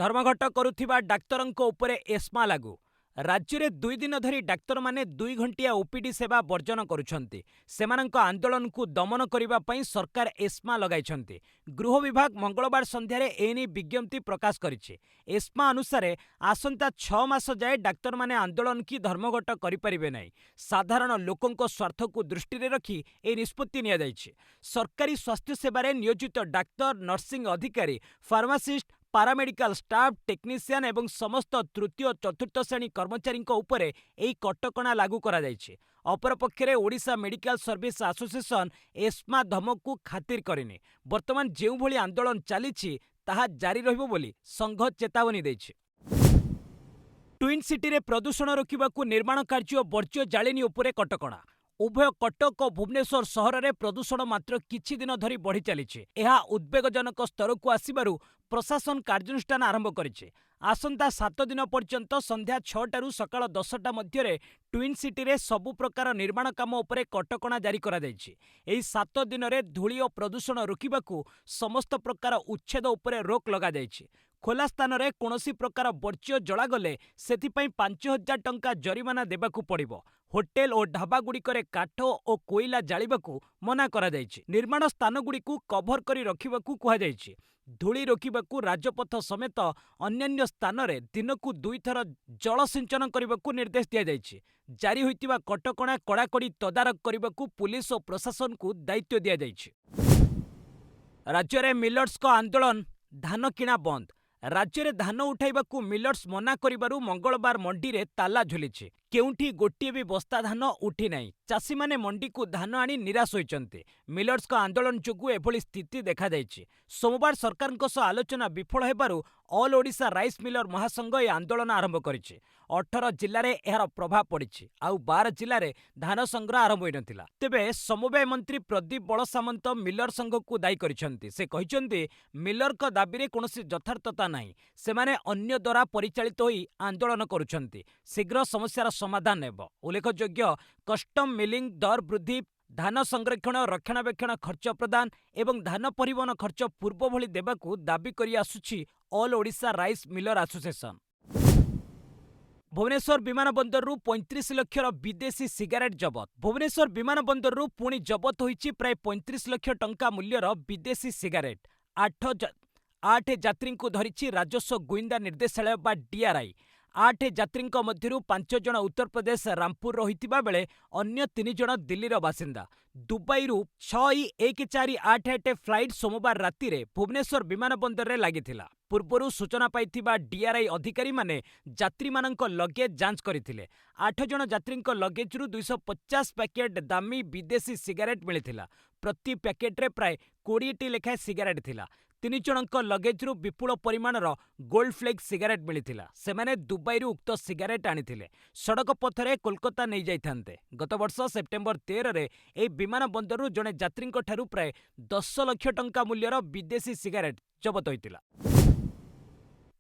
धर्मघट करुथिबा डाक्तरंको उपरे एस्मा लागू। राज्य में 2 दिन धरी डाक्तर माने 2 घंटिया ओपीडी सेवा वर्जन करुछंती। सेमानंको आंदोलन को दमन करिबा पई सरकार एस्मा लगाइछंती। गृह विभाग मंगलवार संध्यारे एनी विज्ञप्ति प्रकाश करिछि। एस्मा अनुसार आसंता 6 मास जाए डाक्तर माने आंदोलन की धर्मघट करिपारिबे नाही। साधारण लोकंको स्वार्थ को दृष्टि रे रखी ए निष्पत्ति निया जाइछि। सरकारी स्वास्थ्य सेवारे नियोजित डाक्तर, नर्सिंग अधिकारी, फार्मासिस्ट, पारामेडिकल स्टाफ, टेक्नीशियन एवं समस्त तृतीय और चतुर्थ श्रेणी कर्मचारी उपरे एही कटकणा लागू करा जाइछि। अपरपक्षे Odisha medical service association ESMA धमक को खातिर करिनि। वर्तमान जेउ भली आंदोलन चलीछि ताहा जारी रहिबो बोली संघ चेतावनी दैछि। ट्विन सिटी रे प्रदूषण रोकिबाकू निर्माण कार्य वर्ज्य जाळेनी उपरे कटकणा। उभय कटक और भुवनेश्वर सहर में प्रदूषण मात्र किछि दिन धरी बढ़ी चलीछि। एहा उद्वेगजनक स्तर को आसिबारु प्रशासन कार्यानुष्ठान आरंभ करिछि। आसंता 7 दिन पर्यंत संध्या 6टारू सकाळ 10टा मध्य ट्विन सिटी रे सबु प्रकार निर्माण काम उपरे कटकणा जारी करा जाइछि। एही 7 दिन रे धूଳି और प्रदूषण रोकिबाकू समस्त प्रकार उच्छेद उपरे रोक लगा जाइछि। खोला स्थान रे कोनोसी प्रकार वर्ज्य जଳାगले सेथिपई 5000 टंका जरिमाना देबाकू पड़िबो। होटेल और ढाबागुड़िकरे काठ और कोईला जाळिबाकू मना करा जाइछि। निर्माण स्थानगुड़िकू कभर करी रखिबाकू कुहा जाइछि। धूଳି रोकिबाकू राजपथ समेत अन्यान्य स्थान रे दिनकू 2 थर जलसिंचन करबाकू निर्देश दिया जाइछि। जारी होइतिबा कटकणा कड़ाकड़ी तदारक करबाकू पुलिस और प्रशासन को दायित्व दिया जाइछि। राज्य रे मिलर्स को आंदोलन, धान किणा बंद। राज्य में धान उठाइबाकू मिलर्स मना करिबारु मंगलवार मंडी रे ताला झुलिछि। केउठी गोटिए भी बस्ता धान उठी नाही। चाषी माने मंडी को धान आनी निराश होइचंते। मिलर्स को आंदोलन जोगु एभली स्थिति देखा जाइछि। सोमवार सरकारଙ୍କ सह आलोचना विफल हेबारु ऑल ओडिशा राइस मिलर महासंघ ए आंदोलन आरंभ करिछि। 18 जिल्ला रे एहार प्रभाव पड़िछि। आउ 12 जिल्ला रे धान संग्रह आरंभ होई नथिला। तेबे समवाय मंत्री प्रदीप बलसामंत मिलर संघ को दायी करिसंती। से कहिसंती मिलर को दाबी रे कोनोसी यथार्थता नाही। सेमाने अन्य द्वारा परिचालित होई आंदोलन करुछंती। शीघ्र समस्यार समाधान हेब। उल्लेखयोग्य कस्टम मिलिंग दर वृद्धि, धान संरक्षण रक्षणाबेक्षण खर्च प्रदान एवं धान परिवहन खर्च पूर्व भली देबाकू दाबी करि आसुछि all Odisha rice miller association. Bhubaneswar विमान बंदर 35 लक्षर विदेशी सिगारेट जबत। भुवनेश्वर विमान बंदर पुणी जबत होइछि प्राय 35 लक्ष टंका मूल्यर विदेशी सिगारेट। 8 यात्री को धरिछि राजस्व गुइंदा निर्देशालय बा डीआरआई। 8 यात्री मध्यरु 5 जण उत्तर प्रदेश रामपुर रहितिबा बेले अन्य 3 जण दिल्लीर बासिंदा। दुबईरू 6148 फ्लाइट सोमवार राति रे भुवनेश्वर विमान बंदर रे लागिथिला। पूर्वरु सूचना पाइथिबा डीआरआई अधिकारी माने यात्री मानक लगेज जांच करथिले। 8 जण यात्री लगेज रु 250 पैकेट दामी विदेशी सिगारेट मिलिथिला। प्रति पैकेट रे प्राय 20 टी लेखाए सिगारेट थिला। 3 जणक लगेज रु विपुल परिमाणर गोल्ड फ्लेग सिगारेट मिलिथिला। सेमाने दुबईरू उक्त सिगारेट आनिथिले। सड़क पथरे कोलकाता नहीं जाइथान्ते। गत वर्ष सेप्टेम्बर 13 रे ए विमान बंदरु जणे यात्रीଙ୍କ ठारू प्राय 10 लक्ष टंका मूल्यर विदेशी सिगारेट जबत होइतिला।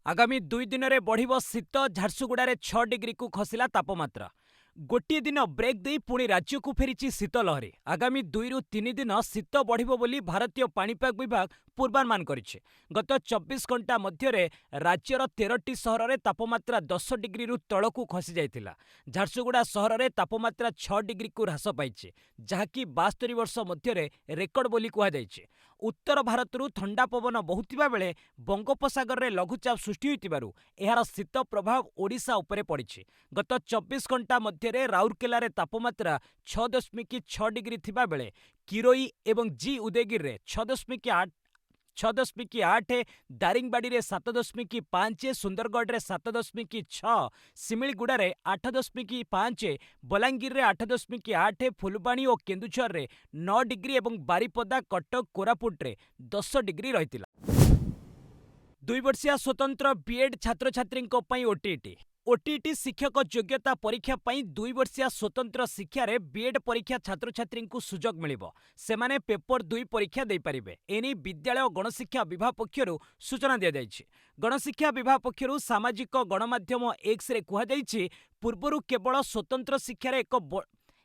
आगामी 2 दिन रे बढ़िबो शीत। झारसुगुड़ा 6 डिग्री को खसिला तापमात्रा। गोटे दिन ब्रेक दे पुणी राज्य को फेरी शीत लहरी। आगामी 2 रु 3 दिन शीत बढ़िबो बोली भारतीय पाणीपाग विभाग पूर्वानुमान करिछि। गत 24 घंटा मध्य राज्यर 13टी सहर में तापमात्रा 10 डिग्री रु तलकू खसी जाइतिला। झारसुगुड़ा सहर में तापमात्रा 6 डिग्री को ह्रास पाइछि, जहाँकि 72 वर्ष मध्य रेकर्ड बोली कुहाଯାଇଛି। उत्तर भारतरू ठंडा पवन बहुतिबा बेले बंगोपसागर रे लघुचाप सृष्टि होइतिबारु एहार शीत प्रभाव ओडिशा उपरे पड़िछि। गत 24 घंटा मध्य राउरकेला रे तापमात्रा 6.6 डिग्री थिबा बेले किरोई एवं जी उदयगिरी रे 6.8, दारिंगबाड़ी रे 7.5, सुंदरगढ़ रे 7.6, सिमिलगुड़ा रे 8.5, बलांगीर रे 8.8, फुलबाणी और केन्दुझर रे 9 डिग्री एवं बारिपदा, कटक, कोरापुट रे 10 डिग्री रहितिला। 2 वर्षिया स्वतंत्र बीएड छात्र छात्री ओटीईटी। ओटीईटी शिक्षक योग्यता परीक्षा पई 2 वर्षिया स्वतंत्र शिक्षा रे बीएड परीक्षा छात्र छात्री को सुजोग मिलिबो। सेमाने पेपर 2 परीक्षा दे पारिबे। एनी विद्यालय और गणशिक्षा विभाग पक्षरु सूचना दिया जायछि। गणशिक्षा विभाग पक्षरु सामाजिक गणमाध्यम एक्स रे कुहा जायछि, पूर्वरु केवल स्वतंत्र शिक्षा रे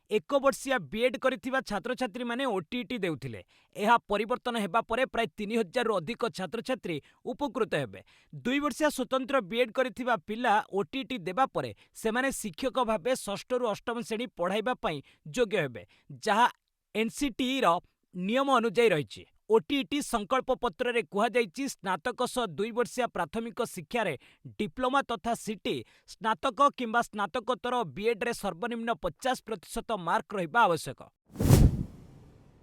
1 ବର୍ଷିଆ ବିଏଡ୍ କରିଥିବା ଛାତ୍ରଛାତ୍ରୀମାନେ ଓଟିଇଟି ଦେଉଥିଲେ। ଏହା ପରିବର୍ତ୍ତନ ହେବା ପରେ ପ୍ରାୟ 3000ରୁ ଅଧିକ ଛାତ୍ରଛାତ୍ରୀ ଉପକୃତ ହେବେ। 2 ବର୍ଷିଆ ସ୍ୱତନ୍ତ୍ର ବିଏଡ୍ କରିଥିବା ପିଲା ଓଟିଇଟି ଦେବା ପରେ ସେମାନେ ଶିକ୍ଷକ ଭାବେ 6ରୁ 8ମ ଶ୍ରେଣୀ ପଢ଼ାଇବା ପାଇଁ ଯୋଗ୍ୟ ହେବେ, ଯାହା ଏନ୍‌ସିଟିଇର ନିୟମ ଅନୁଯାୟୀ ରହିଛି। ଓଟିଇଟି ସଂକଳ୍ପ ପତ୍ରରେ କୁହାଯାଇଛି ସ୍ନାତକ ସହ 2 ବର୍ଷିଆ ପ୍ରାଥମିକ ଶିକ୍ଷାରେ ଡିପ୍ଲୋମା ତଥା ସିଟି, ସ୍ନାତକ କିମ୍ବା ସ୍ନାତକୋତ୍ତର ବିଏଡ୍‌ରେ ସର୍ବନିମ୍ନ 50% ମାର୍କ ରହିବା ଆବଶ୍ୟକ।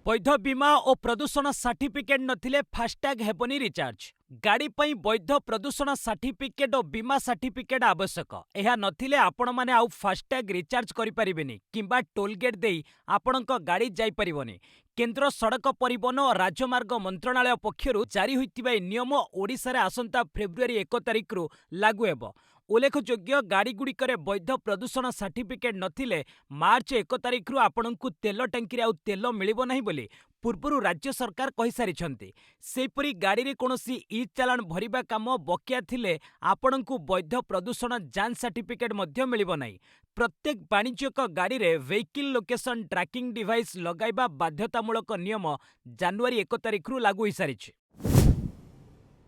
ବୈଧ ବୀମା ଓ ପ୍ରଦୂଷଣ ସାର୍ଟିଫିକେଟ୍ ନଥିଲେ ଫାସ୍‌ଟ୍ୟାଗ୍ ହେବନି ରିଚାର୍ଜ। ଗାଡ଼ି ପାଇଁ ବୈଧ ପ୍ରଦୂଷଣ ସାର୍ଟିଫିକେଟ୍ ଓ ବୀମା ସାର୍ଟିଫିକେଟ୍ ଆବଶ୍ୟକ। ଏହା ନଥିଲେ ଆପଣମାନେ ଆଉ ଫାସ୍‌ଟ୍ୟାଗ୍ ରିଚାର୍ଜ କରିପାରିବେନି କିମ୍ବା ଟୋଲ୍‌ଗେଟ୍ ଦେଇ ଆପଣଙ୍କ ଗାଡ଼ି ଯାଇପାରିବନି। କେନ୍ଦ୍ର ସଡ଼କ ପରିବହନ ଓ ରାଜମାର୍ଗ ମନ୍ତ୍ରଣାଳୟ ପକ୍ଷରୁ ଜାରି ହୋଇଥିବା ଏହି ନିୟମ ଓଡ଼ିଶାରେ ଆସନ୍ତା ଫେବୃଆରୀ 1 ତାରିଖରୁ ଲାଗୁ ହେବ। ଉଲ୍ଲେଖଯୋଗ୍ୟ, ଗାଡ଼ିଗୁଡ଼ିକରେ ବୈଧ ପ୍ରଦୂଷଣ ସାର୍ଟିଫିକେଟ୍ ନଥିଲେ ମାର୍ଚ୍ଚ 1 ତାରିଖରୁ ଆପଣଙ୍କୁ ତେଲ ଟାଙ୍କିରେ ଆଉ ତେଲ ମିଳିବ ନାହିଁ ବୋଲି ପୂର୍ବରୁ ରାଜ୍ୟ ସରକାର କହିସାରିଛନ୍ତି। ସେହିପରି ଗାଡ଼ିରେ କୌଣସି ଇ-ଚାଲାଣ ଭରିବା କାମ ବକେୟା ଥିଲେ ଆପଣଙ୍କୁ ବୈଧ ପ୍ରଦୂଷଣ ଯାଞ୍ଚ ସାର୍ଟିଫିକେଟ୍ ମଧ୍ୟ ମିଳିବ ନାହିଁ। ପ୍ରତ୍ୟେକ ବାଣିଜ୍ୟିକ ଗାଡ଼ିରେ ଭେହିକିଲ୍ ଲୋକେସନ୍ ଟ୍ରାକିଂ ଡିଭାଇସ୍ ଲଗାଇବା ବାଧ୍ୟତାମୂଳକ ନିୟମ ଜାନୁଆରୀ 1 ତାରିଖରୁ ଲାଗୁ ହୋଇସାରିଛି।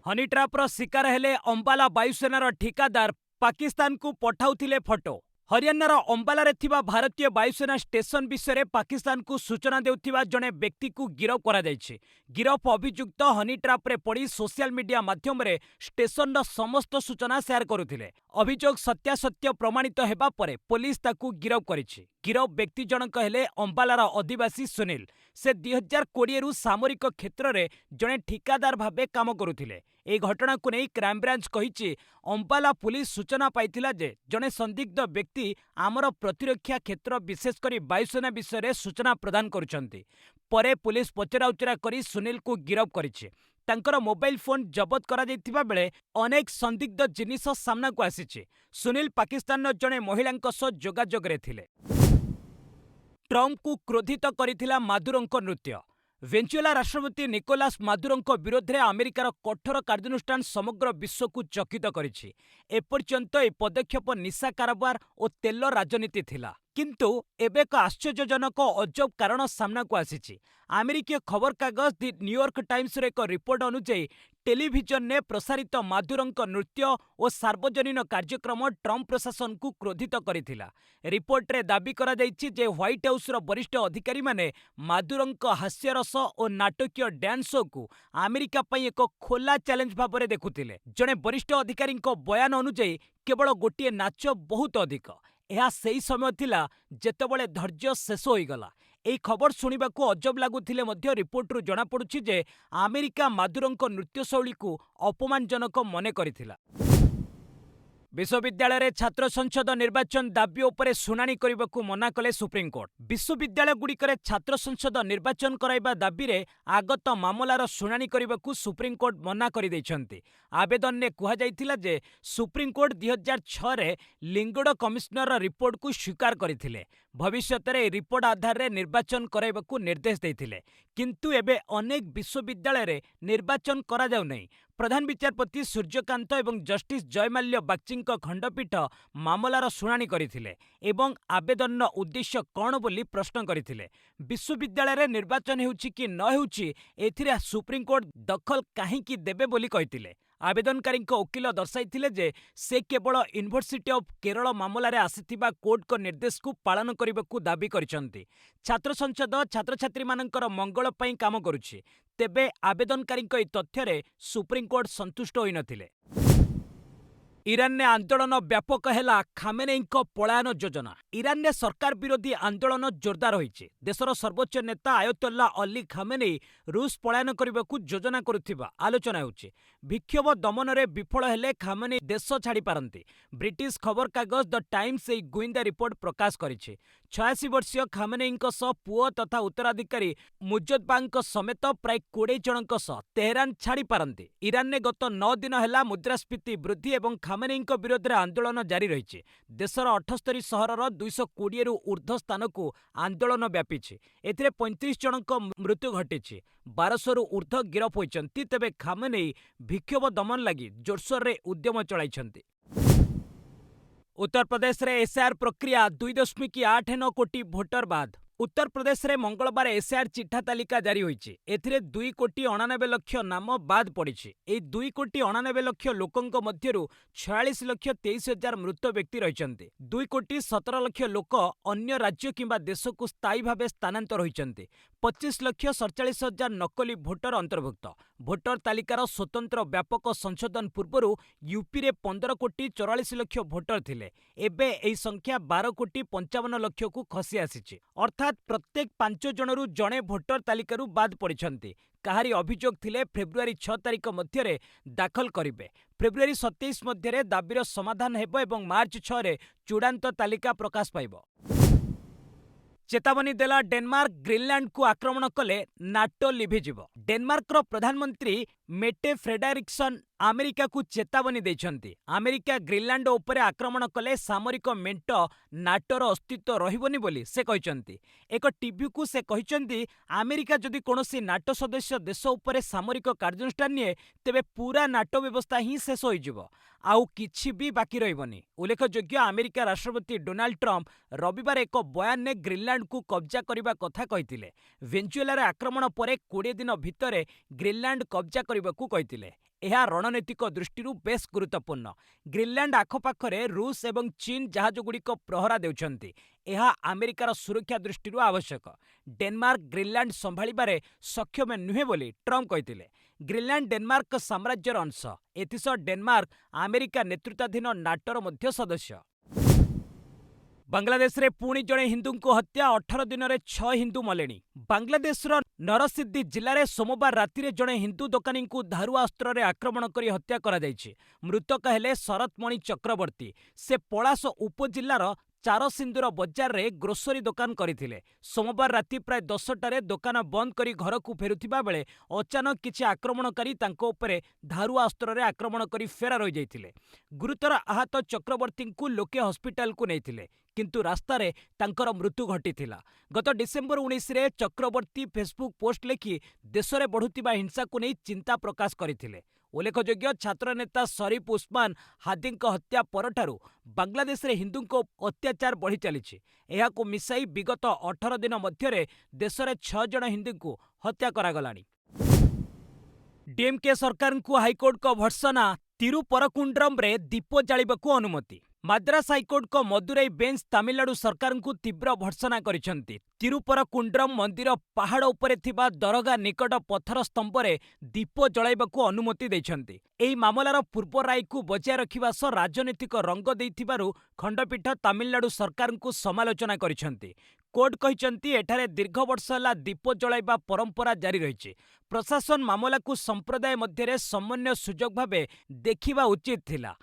ହନି ଟ୍ରାପ୍‌ର ଶିକାର ହେଲେ ଅମ୍ବାଲା ବାୟୁସେନାର ଠିକାଦାର ପାକିସ୍ତାନକୁ ପଠାଉଥିଲେ ଫଟୋ। ହରିୟାଣାର ଅମ୍ବାଲାରେ ଥିବା ଭାରତୀୟ ବାୟୁସେନା ଷ୍ଟେସନ ବିଷୟରେ ପାକିସ୍ତାନକୁ ସୂଚନା ଦେଉଥିବା ଜଣେ ବ୍ୟକ୍ତିକୁ ଗିରଫ କରାଯାଇଛି। ଗିରଫ ଅଭିଯୁକ୍ତ ହନି ଟ୍ରାପ୍‌ରେ ପଡ଼ି ସୋସିଆଲ ମିଡିଆ ମାଧ୍ୟମରେ ଷ୍ଟେସନର ସମସ୍ତ ସୂଚନା ସେୟାର କରୁଥିଲେ। ଅଭିଯୋଗ ସତ୍ୟାସତ୍ୟ ପ୍ରମାଣିତ ହେବା ପରେ ପୋଲିସ ତାକୁ ଗିରଫ କରିଛି। ଗିରଫ ବ୍ୟକ୍ତି ଜଣକ ହେଲେ ଅମ୍ବାଲାର ଅଧିବାସୀ ସୁନୀଲ। ସେ 2020ରୁ ସାମରିକ କ୍ଷେତ୍ରରେ ଜଣେ ଠିକାଦାର ଭାବେ କାମ କରୁଥିଲେ। ଏହି ଘଟଣାକୁ ନେଇ କ୍ରାଇମବ୍ରାଞ୍ଚ କହିଛି, ଅମ୍ବାଲା ପୁଲିସ ସୂଚନା ପାଇଥିଲା ଯେ ଜଣେ ସନ୍ଦିଗ୍ଧ ବ୍ୟକ୍ତି ଆମର ପ୍ରତିରକ୍ଷା କ୍ଷେତ୍ର ବିଶେଷ କରି ବାୟୁସେନା ବିଷୟରେ ସୂଚନା ପ୍ରଦାନ କରୁଛନ୍ତି। ପରେ ପୁଲିସ ପଚରାଉଚରା କରି ସୁନୀଲକୁ ଗିରଫ କରିଛି। ତାଙ୍କର ମୋବାଇଲ ଫୋନ୍ ଜବତ କରାଯାଇଥିବା ବେଳେ ଅନେକ ସନ୍ଦିଗ୍ଧ ଜିନିଷ ସାମ୍ନାକୁ ଆସିଛି। ସୁନୀଲ ପାକିସ୍ତାନର ଜଣେ ମହିଳାଙ୍କ ସହ ଯୋଗାଯୋଗରେ ଥିଲେ। ଟ୍ରମ୍ପଙ୍କୁ କ୍ରୋଧିତ କରିଥିଲା ମାଦୁରୋଙ୍କ ନୃତ୍ୟ। ଭେନେଜୁଏଲା ରାଷ୍ଟ୍ରପତି ନିକୋଲାସ ମାଦୁରୋଙ୍କ ବିରୋଧରେ ଆମେରିକାର କଠୋର କାର୍ଯ୍ୟାନୁଷ୍ଠାନ ସମଗ୍ର ବିଶ୍ୱକୁ ଚକିତ କରିଛି। ଏପର୍ଯ୍ୟନ୍ତ ଏହି ପଦକ୍ଷେପ ନିଶା କାରବାର ଓ ତେଲ ରାଜନୀତି ଥିଲା। କିନ୍ତୁ ଏବେ ଏକ ଆଶ୍ଚର୍ଯ୍ୟଜନକ ଅଜବ କାରଣ ସାମ୍ନାକୁ ଆସିଛି। ଆମେରିକୀୟ ଖବରକାଗଜ ଦି ନ୍ୟୁୟର୍କ ଟାଇମ୍ସର ଏକ ରିପୋର୍ଟ ଅନୁଯାୟୀ ଟେଲିଭିଜନରେ ପ୍ରସାରିତ ମାଦୁରୋଙ୍କ ନୃତ୍ୟ ଓ ସାର୍ବଜନୀନ କାର୍ଯ୍ୟକ୍ରମ ଟ୍ରମ୍ପ ପ୍ରଶାସନକୁ କ୍ରୋଧିତ କରିଥିଲା। ରିପୋର୍ଟରେ ଦାବି କରାଯାଇଛି ଯେ ହ୍ୱାଇଟ୍ ହାଉସ୍‌ର ବରିଷ୍ଠ ଅଧିକାରୀମାନେ ମାଦୁରୋଙ୍କ ହାସ୍ୟରସ ଓ ନାଟକୀୟ ଡ୍ୟାନ୍ସ ଶୋକୁ ଆମେରିକା ପାଇଁ ଏକ ଖୋଲା ଚ୍ୟାଲେଞ୍ଜ ଭାବରେ ଦେଖୁଥିଲେ। ଜଣେ ବରିଷ୍ଠ ଅଧିକାରୀଙ୍କ ବୟାନ ଅନୁଯାୟୀ କେବଳ ଗୋଟିଏ ନାଚ ବହୁତ ଅଧିକ। ଏହା ସେହି ସମୟ ଥିଲା ଯେତେବେଳେ ଧୈର୍ଯ୍ୟ ଶେଷ ହୋଇଗଲା। ଏହି ଖବର ଶୁଣିବାକୁ ଅଜବ ଲାଗୁଥିଲେ ମଧ୍ୟ ରିପୋର୍ଟରୁ ଜଣାପଡ଼ୁଛି ଯେ ଆମେରିକା ମାଦୁରୋଙ୍କ ନୃତ୍ୟଶୈଳୀକୁ ଅପମାନଜନକ ମନେ କରିଥିଲା। ବିଶ୍ୱବିଦ୍ୟାଳୟରେ ଛାତ୍ର ସଂସଦ ନିର୍ବାଚନ ଦାବି ଉପରେ ଶୁଣାଣି କରିବାକୁ ମନା କଲେ ସୁପ୍ରିମକୋର୍ଟ। ବିଶ୍ୱବିଦ୍ୟାଳୟଗୁଡ଼ିକରେ ଛାତ୍ର ସଂସଦ ନିର୍ବାଚନ କରାଇବା ଦାବିରେ ଆଗତ ମାମଲାର ଶୁଣାଣି କରିବାକୁ ସୁପ୍ରିମକୋର୍ଟ ମନା କରିଦେଇଛନ୍ତି। ଆବେଦନରେ କୁହାଯାଇଥିଲା ଯେ ସୁପ୍ରିମକୋର୍ଟ 2006ରେ ଲିଙ୍ଗୋଡ କମିଶନର ରିପୋର୍ଟକୁ ସ୍ୱୀକାର କରିଥିଲେ। ଭବିଷ୍ୟତରେ ଏହି ରିପୋର୍ଟ ଆଧାରରେ ନିର୍ବାଚନ କରାଇବାକୁ ନିର୍ଦ୍ଦେଶ ଦେଇଥିଲେ। କିନ୍ତୁ ଏବେ ଅନେକ ବିଶ୍ୱବିଦ୍ୟାଳୟରେ ନିର୍ବାଚନ କରାଯାଉନାହିଁ। ପ୍ରଧାନ ବିଚାରପତି ସୂର୍ଯ୍ୟକାନ୍ତ ଏବଂ ଜଷ୍ଟିସ୍ ଜୟମାଲ୍ୟ ବାଗ୍‌ଚିଙ୍କ ଖଣ୍ଡପୀଠ ମାମଲାର ଶୁଣାଣି କରିଥିଲେ ଏବଂ ଆବେଦନର ଉଦ୍ଦେଶ୍ୟ କ'ଣ ବୋଲି ପ୍ରଶ୍ନ କରିଥିଲେ। ବିଶ୍ୱବିଦ୍ୟାଳୟରେ ନିର୍ବାଚନ ହେଉଛି କି ନ ହେଉଛି ଏଥିରେ ସୁପ୍ରିମକୋର୍ଟ ଦଖଲ କାହିଁକି ଦେବେ ବୋଲି କହିଥିଲେ। ଆବେଦନକାରୀଙ୍କ ଓକିଲ ଦର୍ଶାଇଥିଲେ ଯେ ସେ କେବଳ ୟୁନିଭର୍ସିଟି ଅଫ୍ କେରଳ ମାମଲାରେ ଆସିଥିବା କୋର୍ଟଙ୍କ ନିର୍ଦ୍ଦେଶକୁ ପାଳନ କରିବାକୁ ଦାବି କରିଛନ୍ତି। ଛାତ୍ର ସଂସଦ ଛାତ୍ରଛାତ୍ରୀମାନଙ୍କର ମଙ୍ଗଳ ପାଇଁ କାମ କରୁଛି। ତେବେ ଆବେଦନକାରୀଙ୍କ ଏହି ତଥ୍ୟରେ ସୁପ୍ରିମକୋର୍ଟ ସନ୍ତୁଷ୍ଟ ହୋଇନଥିଲେ। ଇରାନରେ ଆନ୍ଦୋଳନ ବ୍ୟାପକ ହେଲା ଖାମେନେଇଙ୍କ ପଳାୟନ ଯୋଜନା। ଇରାନରେ ସରକାର ବିରୋଧୀ ଆନ୍ଦୋଳନ ଜୋରଦାର ହୋଇଛି। ଦେଶର ସର୍ବୋଚ୍ଚ ନେତା ଆୟତୋଲ୍ଲା ଅଲି ଖାମେନେଇ ରୁଷ ପଳାୟନ କରିବାକୁ ଯୋଜନା କରୁଥିବା ଆଲୋଚନା ହେଉଛି। ବିକ୍ଷୋଭ ଦମନରେ ବିଫଳ ହେଲେ ଖାମେନେଇ ଦେଶ ଛାଡ଼ିପାରନ୍ତି। ବ୍ରିଟିଶ ଖବରକାଗଜ ଦ ଟାଇମ୍ସ ଏହି ଗୁଇନ୍ଦା ରିପୋର୍ଟ ପ୍ରକାଶ କରିଛି। 86 ବର୍ଷୀୟ ଖାମେନେଇଙ୍କ ସହ ପୁଅ ତଥା ଉତ୍ତରାଧିକାରୀ ମୁଜଦ୍ଦାଙ୍କ ସମେତ ପ୍ରାୟ 20 ଜଣଙ୍କ ସହ ତେହେରାନ ଛାଡ଼ିପାରନ୍ତି। ଇରାନରେ ଗତ 9 ଦିନ ହେଲା ମୁଦ୍ରାସ୍ଫୀତି ବୃଦ୍ଧି ଏବଂ ଖାମେନେଇଙ୍କ ବିରୋଧରେ ଆନ୍ଦୋଳନ ଜାରି ରହିଛି। ଦେଶର 78 ସହରର 220ରୁ ଉର୍ଦ୍ଧ୍ୱ ସ୍ଥାନକୁ ଆନ୍ଦୋଳନ ବ୍ୟାପିଛି। ଏଥିରେ 35 ଜଣଙ୍କ ମୃତ୍ୟୁ ଘଟିଛି। 1200ରୁ ଉର୍ଦ୍ଧ୍ୱ ଗିରଫ ହୋଇଛନ୍ତି। ତେବେ ଖାମେନେଇ ବିକ୍ଷୋଭ ଦମନ ଲାଗି ଜୋରସୋରରେ ଉଦ୍ୟମ ଚଳାଇଛନ୍ତି। उत्तर प्रदेश रे एसआर प्रक्रिया 2.89 कोटी भोटर बाद। उत्तर प्रदेश रे मंगलवार एसआर चिठा तालिका जारी होईची। एथिरे 2,99,00,000 नाम बाद पड़िछि। एई 2,99,00,000 लोकंक मध्यरु 46,23,000 मृत व्यक्ति रहिचंती। 2,17,00,000 लोक अन्य राज्य किंबा देश को स्थायी भावे स्थानांतर होईचंती। 25,47,000 नकली भोटर अंतर्भुक्त। भोटर तालिकार स्वतंत्र व्यापक संशोधन पूर्वरु यूपी रे 15,44,00,000 भोटर थिले। एबे एई संख्या 12,55,00,000 को खसी आसीछि। अर्थात प्रत्येक 5 जनरु जणे भोटर तालिकारु बाद पड़िछंती। काहारी अभियोग थिले फेब्रुआरी 6 तारिख मध्यरे दाखल करिवे। फेब्रुआरी 27 मध्यरे दाबीर समाधान हेबो एवं मार्च 6 रे चूड़ांत तालिका प्रकाश पाइबो। चेतावनी देला डेनमार्क। ग्रीनलैंड को आक्रमण कले नाटो लिभिजिव। डेनमार्कर प्रधानमंत्री मेटे फ्रेडरिक्सन अमेरिका को चेतावनी देइछंती। अमेरिका ग्रीनलैंड उपरे आक्रमण कले सामरिक मेंट नाटोर अस्तित्व रहिबोनी बोली से कहिछंती। एक टीवी को से कहिछंती अमेरिका जदि कोनोसी नाटो सदस्य देश उपरे सामरिक कार्यानुष्ठान निये तेबे पूरा नाटो व्यवस्था ही शेष होइजिवो। आउ किछि भी बाकी रहिबोनी। उल्लेखयोग्य अमेरिका राष्ट्रपति डोनाल्ड ट्रम्प रविवार एक बयान ने ग्रीनलैंड को कब्जा करिबा कथा कहिथिले। वेनेजुएला आक्रमण परे 20 दिन भितरे ग्रीनलैंड कब्जा करबाकू कहिथिले। यह रणनीतिक दृष्टिरू बेस गुरुत्वपूर्ण। ग्रीनलैंड आखपाखरे रूस एवं चीन जहाजगुड़िक प्रहरा देउछंती। यह अमेरिकार सुरक्षा दृष्टिरू आवश्यक। डेनमार्क ग्रीनलैंड संभाळिबारे सक्षम नुहे बोली ट्रम्प कहिथिले। ग्रीनलैंड डेनमार्क साम्राज्यर अंश। एथिसह डेनमार्क अमेरिका नेतृत्वाधीन नाटोर मध्य सदस्य। बांग्लादेश रे पुणी जणे हिंदू को हत्या। 18 दिन रे 6 हिंदू मलेणी। बांग्लादेशर नरसिद्दी जिले में सोमवार राति रे जणे हिंदू दोकानी को धारुआ अस्त्र रे आक्रमण करी हत्या करा जायछि। मृतक हेले शरतमणि चक्रवर्ती। से पलाश उपजिल्लार चारसिंदूर बजार रे ग्रोसरी दुकान करथिले। सोमवार राति प्राय 10टारे दुकान बंद करी घर को फेरुथिबा बेले अचानक किछि आक्रमणकारी तांको उपरे धारुआ अस्त्र रे आक्रमण करी फेरार होई जायथिले। गुरुतर आहत चक्रवर्ती को लोके हॉस्पिटल को नेइथिले, किंतु रास्तारे तांकर मृत्यु घटिथिला। गत डिसेंबर 19 रे चक्रवर्ती फेसबुक पोस्ट लेखि देश में बढ़ुतिबा हिंसा को नहीं चिंता प्रकाश करथिले। उल्लेखयोग्य छात्र नेता शरीफ उस्मान हादींक हत्या परठारु बांग्लादेश रे हिंदू अत्याचार बढ़ी चलीछि। एहाकु मिसाई विगत 18 दिन मध्यरे देश में 6 जण हिंदू को हत्या करागलानी। डीएमके सरकार को हाईकोर्ट को भर्सना। तिरुपरकुंड्रम रे दीप जालिबाकू अनुमति। माद्रास हाईकोर्ट को मदुराई बेंच तमिलनाडु सरकार को तीव्र भर्सना करिसेंती। तिरुपरकुंड्रम मंदिर पहाड़ उपरे थिबा दरगा निकट पत्थर स्तंभरे दीप जलाइबाकू अनुमति दैछंती। एही मामलार पूर्व राय को बजाय रखिबा सह राजनीतिक रंग दैथिबारु खंडपीठ तमिलनाडु सरकार को समालोचना करिसेंती। कोर्ट कहिसेंती एठारे दीर्घ वर्ष होला दीप जलाइबा परंपरा जारी रहिछि। प्रशासन मामला को संप्रदाय मध्यरे समन्वय सुजोग भावे देखिबा उचित थिला।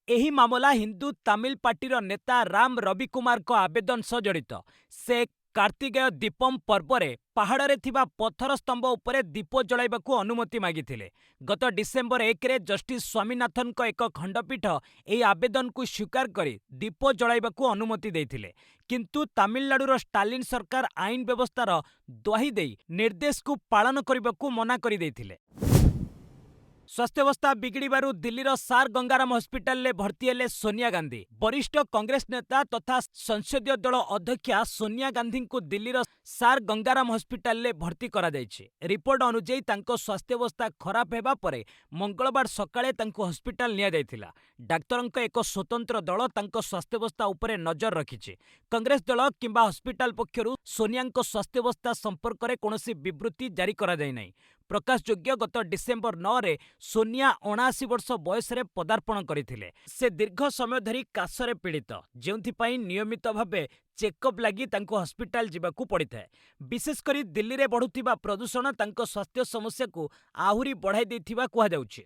एही मामला हिंदू तमिल पार्टीर नेता राम रविकुमार को आवेदन सह जड़ित। से कार्तिकेय दीपम पर्वरे पहाड़े थिबा पत्थर स्तंभ उपरे दीप जलाइबाकू अनुमति मागिथिले। गत डिसेंबर 1 रे जस्टिस स्वामीनाथन को एक खंडपीठ एही आवेदन को स्वीकार करी दीप जलाइबाकू अनुमति देथिले, किंतु तमिलनाडुर स्टालिन सरकार आईन व्यवस्थार द्वाही देई निर्देश को पालन करबाकू मना करि देथिले। स्वास्थ्यावस्था बिगिड़बारु दिल्लीर सार गंगाराम हॉस्पिटल ले भर्ती हेले सोनिया गांधी। वरिष्ठ कांग्रेस नेता तथा संसदीय दल अध्यक्षा सोनिया गांधी को दिल्लीर सार गंगाराम हॉस्पिटल ले भर्ती करा जायछि। रिपोर्ट अनुसार तांको स्वास्थ्यावस्था खराब हेबा परे मंगलवार सकाळे तांको हॉस्पिटल निया जायथिला। डाक्तरंक एक स्वतंत्र दल तांको स्वास्थ्यावस्था उपरे नजर रखिछि। कांग्रेस दल किंबा हॉस्पिटल पक्षरु सोनियांको स्वास्थ्यावस्था संपर्क रे कोनोसी विवृत्ति जारी करा जाय नै। प्रकाशयोग्य गत डिसेंबर 9 रे सोनिया 79 वर्ष बयस रे पदार्पण करथिले। से दीर्घ समय धरी काशरे पीड़ित, जेउंथिपाई नियमित भावे चेकअप लगी तांको हॉस्पिटल जिबाकू पड़िଥାଏ। विशेष करी दिल्ली रे बढ़ुथिबा प्रदूषण तांको स्वास्थ्य समस्या को आहुरी बढ़ाई देथिबा कुहा जाउछि।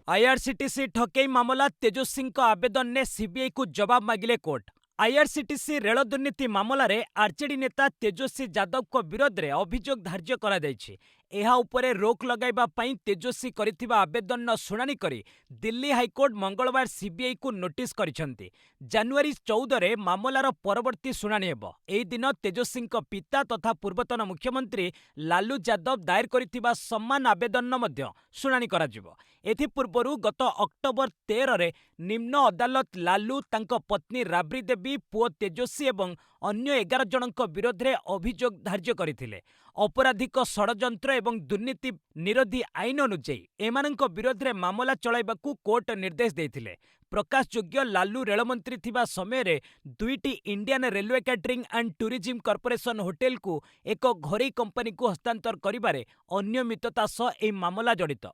आईआरसीटीसी ठकेई मामला। तेजस्वी आवेदन ने सीबीआई को जवाब मागिले कोर्ट। आईआरसीटीसी रेल दुर्नीति मामला रे आरजेडी नेता तेजस्वी यादव को विरोध रे अभियोग धार्य करा जायछि। ଏହା ଉପରେ ରୋକ ଲଗାଇବା ପାଇଁ ତେଜସ୍ୱୀ କରିଥିବା ଆବେଦନର ଶୁଣାଣି କରି ଦିଲ୍ଲୀ ହାଇକୋର୍ଟ ମଙ୍ଗଳବାର ସିବିଆଇକୁ ନୋଟିସ୍ କରିଛନ୍ତି। ଜାନୁଆରୀ 14ରେ ମାମଲାର ପରବର୍ତ୍ତୀ ଶୁଣାଣି ହେବ। ଏହି ଦିନ ତେଜସ୍ୱୀଙ୍କ ପିତା ତଥା ପୂର୍ବତନ ମୁଖ୍ୟମନ୍ତ୍ରୀ ଲାଲୁ ଯାଦବ ଦାୟର କରିଥିବା ସମାନ ଆବେଦନର ମଧ୍ୟ ଶୁଣାଣି କରାଯିବ। ଏଥିପୂର୍ବରୁ ଗତ ଅକ୍ଟୋବର 13ରେ ନିମ୍ନ ଅଦାଲତ ଲାଲୁ, ତାଙ୍କ ପତ୍ନୀ ରାବ୍ରି ଦେବୀ, ପୁଅ ତେଜସ୍ୱୀ ଏବଂ ଅନ୍ୟ 11 ଜଣଙ୍କ ବିରୋଧରେ ଅଭିଯୋଗ ଧାର୍ଯ୍ୟ କରିଥିଲେ। ଅପରାଧିକ ଷଡ଼ଯନ୍ତ୍ର ଏବଂ ଦୁର୍ନୀତି ନିରୋଧୀ ଆଇନ ଅନୁଯାୟୀ ଏମାନଙ୍କ ବିରୋଧରେ ମାମଲା ଚଳାଇବାକୁ କୋର୍ଟ ନିର୍ଦ୍ଦେଶ ଦେଇଥିଲେ। ପ୍ରକାଶଯୋଗ୍ୟ, ଲାଲୁ ରେଳମନ୍ତ୍ରୀ ଥିବା ସମୟରେ 2ଟି Indian railway catering and tourism corporation ହୋଟେଲକୁ ଏକ ଘରୋଇ କମ୍ପାନୀକୁ ହସ୍ତାନ୍ତର କରିବାରେ ଅନିୟମିତତା ସହ ଏହି ମାମଲା ଜଡ଼ିତ।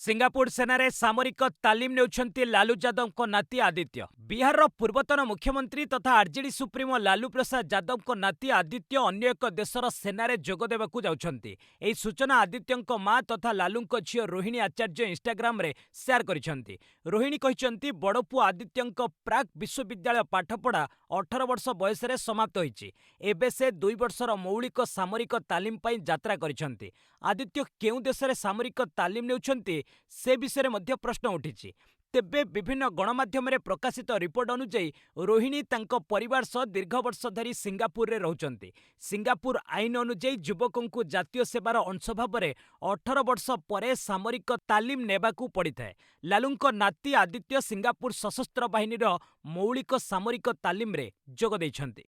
ସିଙ୍ଗାପୁର ସେନାରେ ସାମରିକ ତାଲିମ ନେଉଛନ୍ତି ଲାଲୁ ଯାଦବଙ୍କ ନାତି ଆଦିତ୍ୟ। ବିହାରର ପୂର୍ବତନ ମୁଖ୍ୟମନ୍ତ୍ରୀ ତଥା ଆର୍ଜେଡି ସୁପ୍ରିମୋ ଲାଲୁ ପ୍ରସାଦ ଯାଦବଙ୍କ ନାତି ଆଦିତ୍ୟ ଅନ୍ୟ ଏକ ଦେଶର ସେନାରେ ଯୋଗ ଦେବାକୁ ଯାଉଛନ୍ତି। ଏହି ସୂଚନା ଆଦିତ୍ୟଙ୍କ ମା ତଥା ଲାଲୁଙ୍କ ଝିଅ ରୋହିଣୀ ଆଚାର୍ଯ୍ୟ ଇନ୍‌ଷ୍ଟାଗ୍ରାମରେ ସେୟାର କରିଛନ୍ତି। ରୋହିଣୀ କହିଛନ୍ତି, ବଡ଼ପୁଅ ଆଦିତ୍ୟଙ୍କ ପ୍ରାକ୍ ବିଶ୍ୱବିଦ୍ୟାଳୟ ପାଠପଢ଼ା 18 ବର୍ଷ ବୟସରେ ସମାପ୍ତ ହୋଇଛି। ଏବେ ସେ 2 ବର୍ଷର ମୌଳିକ ସାମରିକ ତାଲିମ ପାଇଁ ଯାତ୍ରା କରିଛନ୍ତି। ଆଦିତ୍ୟ କେଉଁ ଦେଶରେ ସାମରିକ ତାଲିମ ନେଉଛନ୍ତି ସେ ବିଷୟରେ ମଧ୍ୟ ପ୍ରଶ୍ନ ଉଠିଛି। ତେବେ ବିଭିନ୍ନ ଗଣମାଧ୍ୟମରେ ପ୍ରକାଶିତ ରିପୋର୍ଟ ଅନୁଯାୟୀ ରୋହିଣୀ ତାଙ୍କ ପରିବାର ସହ ଦୀର୍ଘ ବର୍ଷ ଧରି ସିଙ୍ଗାପୁରରେ ରହୁଛନ୍ତି। ସିଙ୍ଗାପୁର ଆଇନ ଅନୁଯାୟୀ ଯୁବକଙ୍କୁ ଜାତୀୟ ସେବାର ଅଂଶ ଭାବରେ 18 ବର୍ଷ ପରେ ସାମରିକ ତାଲିମ ନେବାକୁ ପଡ଼ିଥାଏ। ଲାଲୁଙ୍କ ନାତି ଆଦିତ୍ୟ ସିଙ୍ଗାପୁର ସଶସ୍ତ୍ର ବାହିନୀର ମୌଳିକ ସାମରିକ ତାଲିମରେ ଯୋଗ ଦେଇଛନ୍ତି।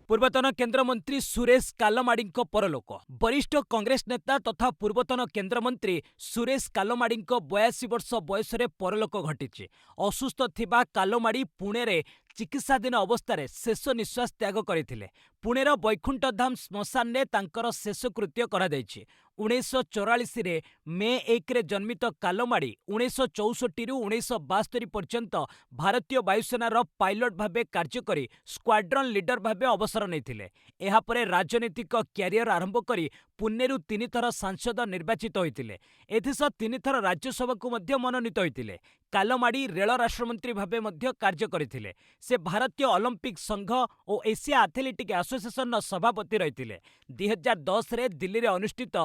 ପୂର୍ବତନ କେନ୍ଦ୍ରମନ୍ତ୍ରୀ ସୁରେଶ କାଲମାଡ଼ିଙ୍କ ପରଲୋକ। ବରିଷ୍ଠ କଂଗ୍ରେସ ନେତା ତଥା ପୂର୍ବତନ କେନ୍ଦ୍ରମନ୍ତ୍ରୀ ସୁରେଶ କାଲମାଡ଼ିଙ୍କ 82 ବର୍ଷ ବୟସରେ ପରଲୋକ ଘଟିଛି। ଅସୁସ୍ଥ ଥିବା କାଲମାଡ଼ି ପୁଣେରେ ଚିକିତ୍ସାଧୀନ ଅବସ୍ଥାରେ ଶେଷ ନିଶ୍ୱାସ ତ୍ୟାଗ କରିଥିଲେ। ପୁଣେର ବୈକୁଣ୍ଠଧାମ ଶ୍ମଶାନରେ ତାଙ୍କର ଶେଷକୃତ୍ୟ କରାଯାଇଛି। 1944ରେ ମେ 1ରେ ଜନ୍ମିତ କାଲମାଡ଼ି 1964ରୁ 1972 ପର୍ଯ୍ୟନ୍ତ ଭାରତୀୟ ବାୟୁସେନାର ପାଇଲଟ ଭାବେ କାର୍ଯ୍ୟ କରି ସ୍କ୍ୱାଡ୍ରନ୍ ଲିଡର ଭାବେ ଅବସର ନେଇଥିଲେ। ଏହାପରେ ରାଜନୈତିକ କ୍ୟାରିୟର ଆରମ୍ଭ କରି ପୁନେରୁ 3 ଥର ସାଂସଦ ନିର୍ବାଚିତ ହୋଇଥିଲେ। ଏଥିସହ 3 ଥର ରାଜ୍ୟସଭାକୁ ମଧ୍ୟ ମନୋନୀତ ହୋଇଥିଲେ। କାଲମାଡ଼ି ରେଳ ରାଷ୍ଟ୍ରମନ୍ତ୍ରୀ ଭାବେ ମଧ୍ୟ କାର୍ଯ୍ୟ କରିଥିଲେ। ସେ ଭାରତୀୟ ଅଲିମ୍ପିକ ସଂଘ ଓ ଏସିଆ ଆଥଲେଟିକ୍ ଆସୋସିଏସନର ସଭାପତି ରହିଥିଲେ। 2010ରେ ଦିଲ୍ଲୀରେ ଅନୁଷ୍ଠିତ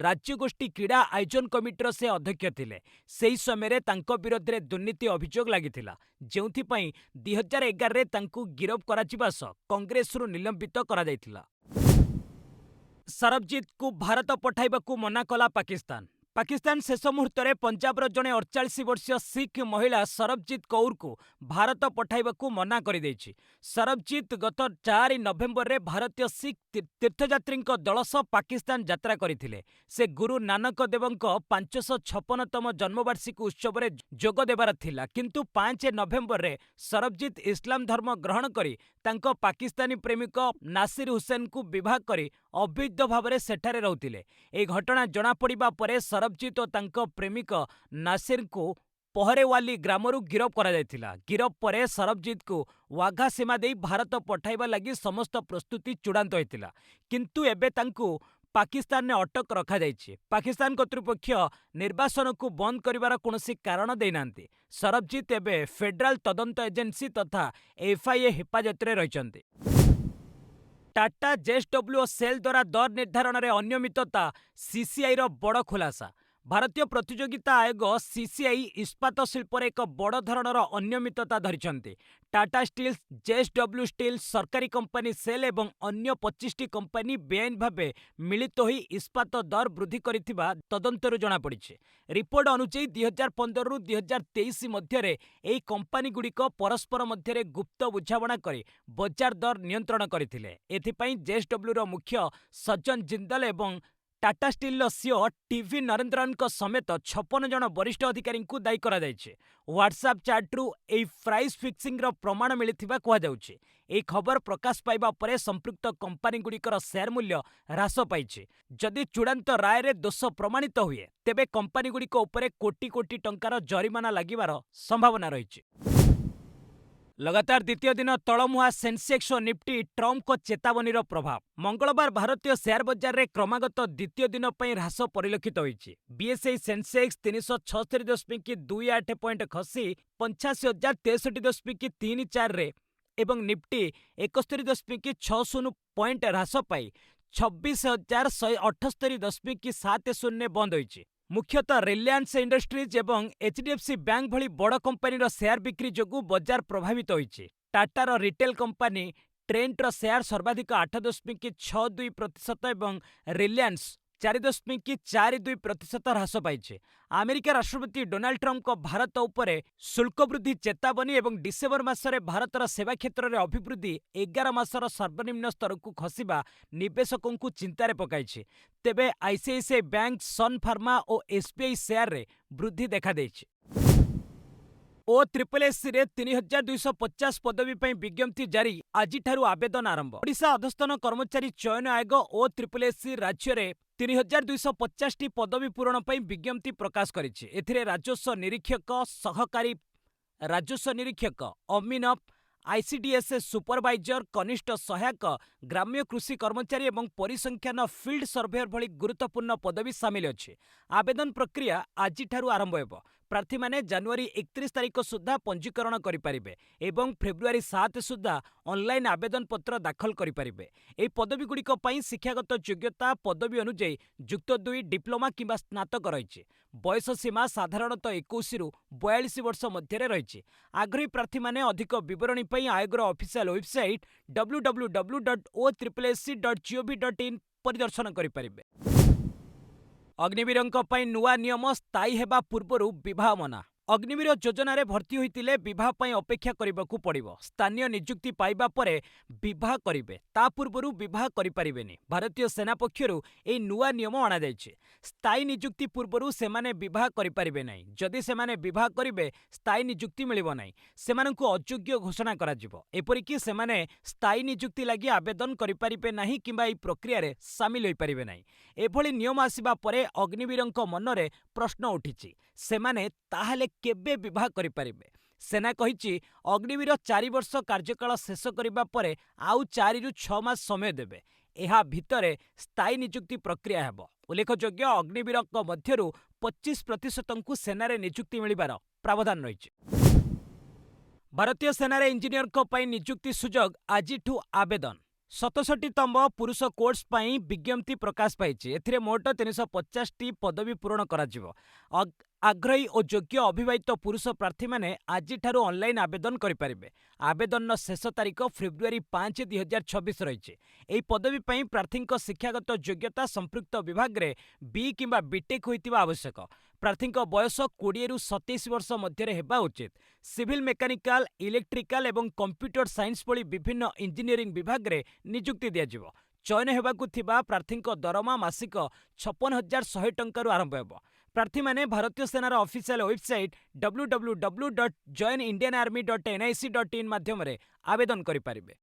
ରାଜ୍ୟଗୋଷ୍ଠୀ କ୍ରୀଡ଼ା ଆୟୋଜନ କମିଟିର ସେ ଅଧ୍ୟକ୍ଷ ଥିଲେ। ସେହି ସମୟରେ ତାଙ୍କ ବିରୋଧରେ ଦୁର୍ନୀତି ଅଭିଯୋଗ ଲାଗିଥିଲା, ଯେଉଁଥିପାଇଁ 2011ରେ ତାଙ୍କୁ ଗିରଫ କରାଯିବା ସହ କଂଗ୍ରେସରୁ ନିଲମ୍ବିତ କରାଯାଇଥିଲା। ସରବଜିତ୍‌ଙ୍କୁ ଭାରତ ପଠାଇବାକୁ ମନା କଲା ପାକିସ୍ତାନ। ପାକିସ୍ତାନ ଶେଷ ମୁହୂର୍ତ୍ତରେ ପଞ୍ଜାବର ଜଣେ 48 ବର୍ଷୀୟ ଶିଖ୍ ମହିଳା ସରବଜିତ୍ କୌରଙ୍କୁ ଭାରତ ପଠାଇବାକୁ ମନା କରିଦେଇଛି। ସରବଜିତ୍ ଗତ 4 ନଭେମ୍ବରରେ ଭାରତୀୟ ଶିଖ୍ ତୀର୍ଥଯାତ୍ରୀଙ୍କ ଦଳ ସହ ପାକିସ୍ତାନ ଯାତ୍ରା କରିଥିଲେ। ସେ ଗୁରୁ ନାନକ ଦେବଙ୍କ 556ତମ ଜନ୍ମବାର୍ଷିକୀ ଉତ୍ସବରେ ଯୋଗ ଦେବାର ଥିଲା, କିନ୍ତୁ 5 ନଭେମ୍ବରରେ ସରବଜିତ୍ ଇସଲାମ ଧର୍ମ ଗ୍ରହଣ କରି ତାଙ୍କ ପାକିସ୍ତାନୀ ପ୍ରେମିକ ନାସିର ହୁସେନଙ୍କୁ ବିବାହ କରି ଅବୈଧ ଭାବରେ ସେଠାରେ ରହୁଥିଲେ। ଏହି ଘଟଣା ଜଣାପଡ଼ିବା ପରେ ସରବଜିତ୍ ଓ ତାଙ୍କ ପ୍ରେମିକ ନାସିରଙ୍କୁ ପହରେୱାଲି ଗ୍ରାମରୁ ଗିରଫ କରାଯାଇଥିଲା। ଗିରଫ ପରେ ସରବଜିତ୍‌ଙ୍କୁ ୱାଘା ସୀମା ଦେଇ ଭାରତ ପଠାଇବା ଲାଗି ସମସ୍ତ ପ୍ରସ୍ତୁତି ଚୂଡ଼ାନ୍ତ ହୋଇଥିଲା, କିନ୍ତୁ ଏବେ ତାଙ୍କୁ ପାକିସ୍ତାନରେ ଅଟକ ରଖାଯାଇଛି। ପାକିସ୍ତାନ କର୍ତ୍ତୃପକ୍ଷ ନିର୍ବାସନକୁ ବନ୍ଦ କରିବାର କୌଣସି କାରଣ ଦେଇନାହାନ୍ତି। ସରବଜିତ୍ ଏବେ ଫେଡେରାଲ ତଦନ୍ତ ଏଜେନ୍ସି ତଥା ଏଫ୍ଆଇଏ ହେଫାଜତରେ ରହିଛନ୍ତି। ଟାଟା, ଜେଏସ୍‌ଡବ୍ଲ୍ୟୁ ଓ ସେଲ୍ ଦ୍ୱାରା ଦର ନିର୍ଦ୍ଧାରଣରେ ଅନିୟମିତତା, ସିସିଆଇର ବଡ଼ ଖୁଲାସା। ଭାରତୀୟ ପ୍ରତିଯୋଗିତା ଆୟୋଗ ସିସିଆଇ ଇସ୍ପାତ ଶିଳ୍ପରେ ଏକ ବଡ଼ ଧରଣର ଅନିୟମିତତା ଧରିଛନ୍ତି। ଟାଟା ଷ୍ଟିଲ୍, ଜେଏସ୍‌ଡବ୍ଲ୍ୟୁ ଷ୍ଟିଲ୍, ସରକାରୀ କମ୍ପାନୀ ସେଲ୍ ଏବଂ ଅନ୍ୟ 25ଟି କମ୍ପାନୀ ବେଆଇନ ଭାବେ ମିଳିତ ହୋଇ ଇସ୍ପାତ ଦର ବୃଦ୍ଧି କରିଥିବା ତଦନ୍ତରୁ ଜଣାପଡ଼ିଛି। ରିପୋର୍ଟ ଅନୁଯାୟୀ 2015ରୁ 2023 ମଧ୍ୟରେ ଏହି କମ୍ପାନୀଗୁଡ଼ିକ ପରସ୍ପର ମଧ୍ୟରେ ଗୁପ୍ତ ବୁଝାମଣା କରି ବଜାର ଦର ନିୟନ୍ତ୍ରଣ କରିଥିଲେ। ଏଥିପାଇଁ ଜେଏସ୍‌ଡବ୍ଲ୍ୟୁର ମୁଖ୍ୟ ସଜ୍ଜନ ଜିନ୍ଦଲ ଏବଂ ଟାଟା ଷ୍ଟିଲ୍‌ର ସିଇଓ ଟିଭି ନରେନ୍ଦ୍ରନ୍‌ଙ୍କ ସମେତ 56 ଜଣ ବରିଷ୍ଠ ଅଧିକାରୀଙ୍କୁ ଦାୟୀ କରାଯାଇଛି। ହ୍ୱାଟ୍ସଆପ୍ ଚାଟ୍‌ରୁ ଏହି ପ୍ରାଇସ୍ ଫିକ୍ସିଂର ପ୍ରମାଣ ମିଳିଥିବା କୁହାଯାଉଛି। ଏହି ଖବର ପ୍ରକାଶ ପାଇବା ପରେ ସମ୍ପୃକ୍ତ କମ୍ପାନୀଗୁଡ଼ିକର ସେୟାର ମୂଲ୍ୟ ହ୍ରାସ ପାଇଛି। ଯଦି ଚୂଡ଼ାନ୍ତ ରାୟରେ ଦୋଷ ପ୍ରମାଣିତ ହୁଏ, ତେବେ କମ୍ପାନୀଗୁଡ଼ିକ ଉପରେ କୋଟି କୋଟି ଟଙ୍କାର ଜରିମାନା ଲାଗିବାର ସମ୍ଭାବନା ରହିଛି। ଲଗାତାର ଦ୍ୱିତୀୟ ଦିନ ତଳମୁହାଁ ସେନ୍ସେକ୍ସ ଓ ନିଫ୍ଟି, ଟ୍ରମ୍ପଙ୍କ ଚେତାବନୀର ପ୍ରଭାବ। ମଙ୍ଗଳବାର ଭାରତୀୟ ସେୟାର ବଜାରରେ କ୍ରମାଗତ ଦ୍ୱିତୀୟ ଦିନ ପାଇଁ ହ୍ରାସ ପରିଲକ୍ଷିତ ହୋଇଛି। ବିଏସ୍ଇ ସେନ୍ସେକ୍ସ 376.28 ପଏଣ୍ଟ ଖସି 85,063.34ରେ ଏବଂ ନିଫ୍ଟି 71.60 ପଏଣ୍ଟ ହ୍ରାସ ପାଇ 26,178.70 ବନ୍ଦ ହୋଇଛି। ମୁଖ୍ୟତଃ ରିଲାଏନ୍ସ ଇଣ୍ଡଷ୍ଟ୍ରିଜ୍ ଏବଂ HDFC ବ୍ୟାଙ୍କ ଭଳି ବଡ଼ କମ୍ପାନୀର ସେୟାର ବିକ୍ରି ଯୋଗୁଁ ବଜାର ପ୍ରଭାବିତ ହୋଇଛି। ଟାଟାର ରିଟେଲ କମ୍ପାନୀ ଟ୍ରେଣ୍ଟର ସେୟାର ସର୍ବାଧିକ 8.62% ଏବଂ ରିଲାଏନ୍ସ 4.42% ହ୍ରାସ ପାଇଛି। ଆମେରିକା ରାଷ୍ଟ୍ରପତି ଡୋନାଲ୍ଡ ଟ୍ରମ୍ପଙ୍କ ଭାରତ ଉପରେ ଶୁଳ୍କ ବୃଦ୍ଧି ଚେତାବନୀ ଏବଂ ଡିସେମ୍ବର ମାସରେ ଭାରତର ସେବା କ୍ଷେତ୍ରରେ ଅଭିବୃଦ୍ଧି 11 ମାସର ସର୍ବନିମ୍ନ ସ୍ତରକୁ ଖସିବା ନିବେଶକଙ୍କୁ ଚିନ୍ତାରେ ପକାଇଛି। ତେବେ ICICI ବ୍ୟାଙ୍କ, ସନ୍ ଫାର୍ମା ଓ SBI ସେୟାରରେ ବୃଦ୍ଧି ଦେଖାଦେଇଛି। OSSCରେ 3250 ପଦବୀ ପାଇଁ ବିଜ୍ଞପ୍ତି ଜାରି, ଆଜିଠାରୁ ଆବେଦନ ଆରମ୍ଭ। ଓଡ଼ିଶା ଅଧସ୍ତନ କର୍ମଚାରୀ ଚୟନ ଆୟୋଗ OSSC ରାଜ୍ୟରେ 3250ଟି ପଦବୀ ପୂରଣ ପାଇଁ ବିଜ୍ଞପ୍ତି ପ୍ରକାଶ କରିଛି। ଏଥିରେ ରାଜସ୍ୱ ନିରୀକ୍ଷକ, ସହକାରୀ ରାଜସ୍ୱ ନିରୀକ୍ଷକ, ଅମିନପ, ICDS ସୁପରଭାଇଜର, କନିଷ୍ଠ ସହାୟକ, ଗ୍ରାମ୍ୟ କୃଷି କର୍ମଚାରୀ ଏବଂ ପରିସଂଖ୍ୟାନ ଫିଲ୍ଡ ସର୍ଭେୟର ଭଳି ଗୁରୁତ୍ୱପୂର୍ଣ୍ଣ ପଦବୀ ସାମିଲ ଅଛି। ଆବେଦନ ପ୍ରକ୍ରିୟା ଆଜିଠାରୁ ଆରମ୍ଭ ହେବ। ପ୍ରାର୍ଥୀମାନେ ଜାନୁଆରୀ 31 ତାରିଖ ସୁଦ୍ଧା ପଞ୍ଜୀକରଣ କରିପାରିବେ ଏବଂ ଫେବୃଆରୀ 7 ସୁଦ୍ଧା ଅନଲାଇନ୍ ଆବେଦନ ପତ୍ର ଦାଖଲ କରିପାରିବେ। ଏହି ପଦବୀଗୁଡ଼ିକ ପାଇଁ ଶିକ୍ଷାଗତ ଯୋଗ୍ୟତା ପଦବୀ ଅନୁଯାୟୀ ଯୁକ୍ତ 2, ଡିପ୍ଲୋମା କିମ୍ବା ସ୍ନାତକ ରହିଛି। ବୟସ ସୀମା ସାଧାରଣତଃ 21ରୁ 42 ବର୍ଷ ମଧ୍ୟରେ ରହିଛି। ଆଗ୍ରହୀ ପ୍ରାର୍ଥୀମାନେ ଅଧିକ ବିବରଣୀ ପାଇଁ ଆୟୋଗର ଅଫିସିଆଲ ୱେବସାଇଟ୍ www.ossc.gov.in ପରିଦର୍ଶନ କରିପାରିବେ। ଅଗ୍ନିବୀରଙ୍କ ପାଇଁ ନୂଆ ନିୟମ, ସ୍ଥାୟୀ ହେବା ପୂର୍ବରୁ ବିବାହ ମନା। ଅଗ୍ନିବୀର ଯୋଜନାରେ ଭର୍ତ୍ତି ହୋଇଥିଲେ ବିବାହ ପାଇଁ ଅପେକ୍ଷା କରିବାକୁ ପଡ଼ିବ। ସ୍ଥାନୀୟ ନିଯୁକ୍ତି ପାଇବା ପରେ ବିବାହ କରିବେ, ତା ପୂର୍ବରୁ ବିବାହ କରିପାରିବେନି। ଭାରତୀୟ ସେନା ପକ୍ଷରୁ ଏହି ନୂଆ ନିୟମ ଅଣାଯାଇଛି। ସ୍ଥାୟୀ ନିଯୁକ୍ତି ପୂର୍ବରୁ ସେମାନେ ବିବାହ କରିପାରିବେ ନାହିଁ। ଯଦି ସେମାନେ ବିବାହ କରିବେ, ସ୍ଥାୟୀ ନିଯୁକ୍ତି ମିଳିବ ନାହିଁ। ସେମାନଙ୍କୁ ଅଯୋଗ୍ୟ ଘୋଷଣା କରାଯିବ। ଏପରିକି ସେମାନେ ସ୍ଥାୟୀ ନିଯୁକ୍ତି ଲାଗି ଆବେଦନ କରିପାରିବେ ନାହିଁ କିମ୍ବା ଏହି ପ୍ରକ୍ରିୟାରେ ସାମିଲ ହୋଇପାରିବେ ନାହିଁ। ଏଭଳି ନିୟମ ଆସିବା ପରେ ଅଗ୍ନିବୀରଙ୍କ ମନରେ ପ୍ରଶ୍ନ ଉଠିଛି, ସେମାନେ ତାହେଲେ କେବେ ବିବାହ କରିପାରିବେ? ସେନା କହିଛି, ଅଗ୍ନିବୀର 4 ବର୍ଷ କାର୍ଯ୍ୟକାଳ ଶେଷ କରିବା ପରେ ଆଉ 4ରୁ 6 ମାସ ସମୟ ଦେବେ। ଏହା ଭିତରେ ସ୍ଥାୟୀ ନିଯୁକ୍ତି ପ୍ରକ୍ରିୟା ହେବ। ଉଲ୍ଲେଖଯୋଗ୍ୟ, ଅଗ୍ନିବୀରଙ୍କ ମଧ୍ୟରୁ 25%ଙ୍କୁ ସେନାରେ ନିଯୁକ୍ତି ମିଳିବାର ପ୍ରାବଧାନ ରହିଛି। ଭାରତୀୟ ସେନାରେ ଇଞ୍ଜିନିୟରଙ୍କ ପାଇଁ ନିଯୁକ୍ତି ସୁଯୋଗ, ଆଜିଠୁ ଆବେଦନ। 67ତମ ପୁରୁଷ କୋର୍ସ ପାଇଁ ବିଜ୍ଞପ୍ତି ପ୍ରକାଶ ପାଇଛି। ଏଥିରେ ମୋଟ 350ଟି ପଦବୀ ପୂରଣ କରାଯିବ। ଆଗ୍ରହୀ ଓ ଯୋଗ୍ୟ ଅବିବାହିତ ପୁରୁଷ ପ୍ରାର୍ଥୀମାନେ ଆଜିଠାରୁ ଅନଲାଇନ୍ ଆବେଦନ କରିପାରିବେ। ଆବେଦନର ଶେଷ ତାରିଖ ଫେବୃଆରୀ 5, 2026 ରହିଛି। ଏହି ପଦବୀ ପାଇଁ ପ୍ରାର୍ଥୀଙ୍କ ଶିକ୍ଷାଗତ ଯୋଗ୍ୟତା ସମ୍ପୃକ୍ତ ବିଭାଗରେ B କିମ୍ବା BTech ହୋଇଥିବା ଆବଶ୍ୟକ। ପ୍ରାର୍ଥୀଙ୍କ ବୟସ 20ରୁ 27 ବର୍ଷ ମଧ୍ୟରେ ହେବା ଉଚିତ। ସିଭିଲ, ମେକାନିକାଲ, ଇଲେକ୍ଟ୍ରିକାଲ ଏବଂ କମ୍ପ୍ୟୁଟର ସାଇନ୍ସ ଭଳି ବିଭିନ୍ନ ଇଞ୍ଜିନିୟରିଂ ବିଭାଗରେ ନିଯୁକ୍ତି ଦିଆଯିବ। ଚୟନ ହେବାକୁ ଥିବା ପ୍ରାର୍ଥୀଙ୍କ ଦରମା ମାସିକ 56,100 ଟଙ୍କାରୁ ଆରମ୍ଭ ହେବ। ପ୍ରାର୍ଥୀମାନେ ଭାରତୀୟ ସେନାର ଅଫିସିଆଲ ୱେବସାଇଟ୍ www.joinindianarmy.nic.in ମାଧ୍ୟମରେ ଆବେଦନ କରିପାରିବେ।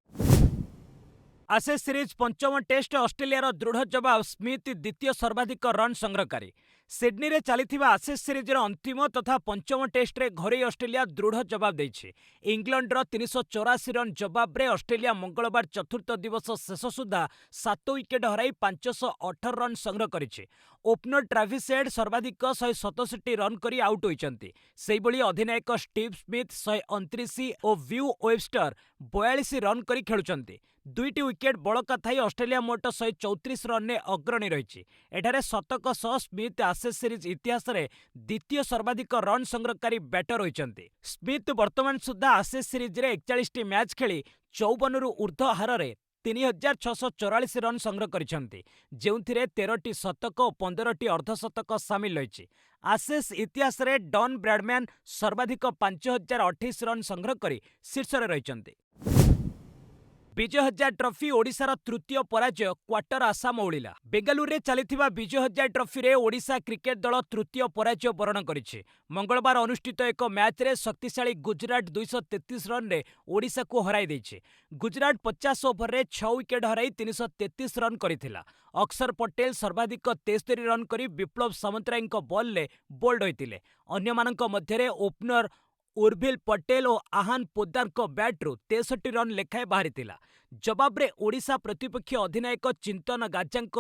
ଆଶେସ୍ ସିରିଜ୍ ପଞ୍ଚମ ଟେଷ୍ଟ, ଅଷ୍ଟ୍ରେଲିଆର ଦୃଢ଼ ଜବାବ, ସ୍ମିଥ୍ ଦ୍ୱିତୀୟ ସର୍ବାଧିକ ରନ୍ ସଂଗ୍ରହକାରୀ। ସିଡ୍ନୀରେ ଚାଲିଥିବା ଆଶେସ୍ ସିରିଜ୍ର ଅନ୍ତିମ ତଥା ପଞ୍ଚମ ଟେଷ୍ଟରେ ଘରୋଇ ଅଷ୍ଟ୍ରେଲିଆ ଦୃଢ଼ ଜବାବ ଦେଇଛି। ଇଂଲଣ୍ଡର 384 ରନ୍ ଜବାବରେ ଅଷ୍ଟ୍ରେଲିଆ ମଙ୍ଗଳବାର ଚତୁର୍ଥ ଦିବସ ଶେଷ ସୁଦ୍ଧା 7 ୱିକେଟ୍ ହରାଇ 518 ରନ୍ ସଂଗ୍ରହ କରିଛି। ଓପନର ଟ୍ରାଭିସ୍ ହେଡ୍ ସର୍ବାଧିକ 167 ରନ୍ କରି ଆଉଟ୍ ହୋଇଛନ୍ତି। ସେହିଭଳି ଅଧିନାୟକ ଷ୍ଟିଭ୍ ସ୍ମିଥ୍ 129 ଓ ଭ୍ୟୁ ୱେବଷ୍ଟର 42 ରନ୍ କରି ଖେଳୁଛନ୍ତି। 2ଟି ୱିକେଟ୍ ବଳକା ଥାଇ ଅଷ୍ଟ୍ରେଲିଆ ମୋଟ 134 ରନ୍ରେ ଅଗ୍ରଣୀ ରହିଛି। ଏଠାରେ ଶତକ ସହ ସ୍ମିଥ୍ ଆଶେସ୍ ସିରିଜ୍ ଇତିହାସରେ ଦ୍ୱିତୀୟ ସର୍ବାଧିକ ରନ୍ ସଂଗ୍ରହକାରୀ ବ୍ୟାଟର ହୋଇଛନ୍ତି। ସ୍ମିଥ୍ ବର୍ତ୍ତମାନ ସୁଦ୍ଧା ଆଶେସ୍ ସିରିଜ୍ରେ 41ଟି ମ୍ୟାଚ୍ ଖେଳି 54ରୁ ଉର୍ଦ୍ଧ୍ୱ ହାରରେ 3,644 ରନ୍ ସଂଗ୍ରହ କରିଛନ୍ତି, ଯେଉଁଥିରେ 13ଟି ଶତକ ଓ 15ଟି ଅର୍ଦ୍ଧଶତକ ସାମିଲ ରହିଛି। ଆଶେସ୍ ଇତିହାସରେ ଡନ୍ ବ୍ରାଡମ୍ୟାନ୍ ସର୍ବାଧିକ 5,028 ରନ୍ ସଂଗ୍ରହ କରି ଶୀର୍ଷରେ ରହିଛନ୍ତି। ବିଜୟ ହଜାରେ ଟ୍ରଫି, ଓଡ଼ିଶାର ତୃତୀୟ ପରାଜୟ, କ୍ୱାର୍ଟର ଆଶା ମଉଳିଲା। ବେଙ୍ଗାଲୁରୁରେ ଚାଲିଥିବା ବିଜୟ ହଜାରେ ଟ୍ରଫିରେ ଓଡ଼ିଶା କ୍ରିକେଟ ଦଳ ତୃତୀୟ ପରାଜୟ ବରଣ କରିଛି। ମଙ୍ଗଳବାର ଅନୁଷ୍ଠିତ ଏକ ମ୍ୟାଚ୍ରେ ଶକ୍ତିଶାଳୀ ଗୁଜରାଟ 233 ରନ୍ରେ ଓଡ଼ିଶାକୁ ହରାଇ ଦେଇଛି। ଗୁଜରାଟ 50 ଓଭରରେ 6 ୱିକେଟ୍ ହରାଇ 333 ରନ୍ କରିଥିଲା। ଅକ୍ସର ପଟେଲ ସର୍ବାଧିକ 73 ରନ୍ କରି ବିପ୍ଳବ ସାମନ୍ତରାୟଙ୍କ ବଲ୍ରେ ବୋଲ୍ଡ ହୋଇଥିଲେ। ଅନ୍ୟମାନଙ୍କ ମଧ୍ୟରେ ଓପନର ଉର୍ଭିଲ ପଟେଲ ଓ ଆହାନ ପୋଦ୍ଦାରଙ୍କ ବ୍ୟାଟ୍ରୁ 63 ରନ୍ ଲେଖାଏଁ ବାହାରିଥିଲା। ଜବାବରେ ଓଡ଼ିଶା ପ୍ରତିପକ୍ଷ ଅଧିନାୟକ ଚିନ୍ତନ ଗାଜାଙ୍କ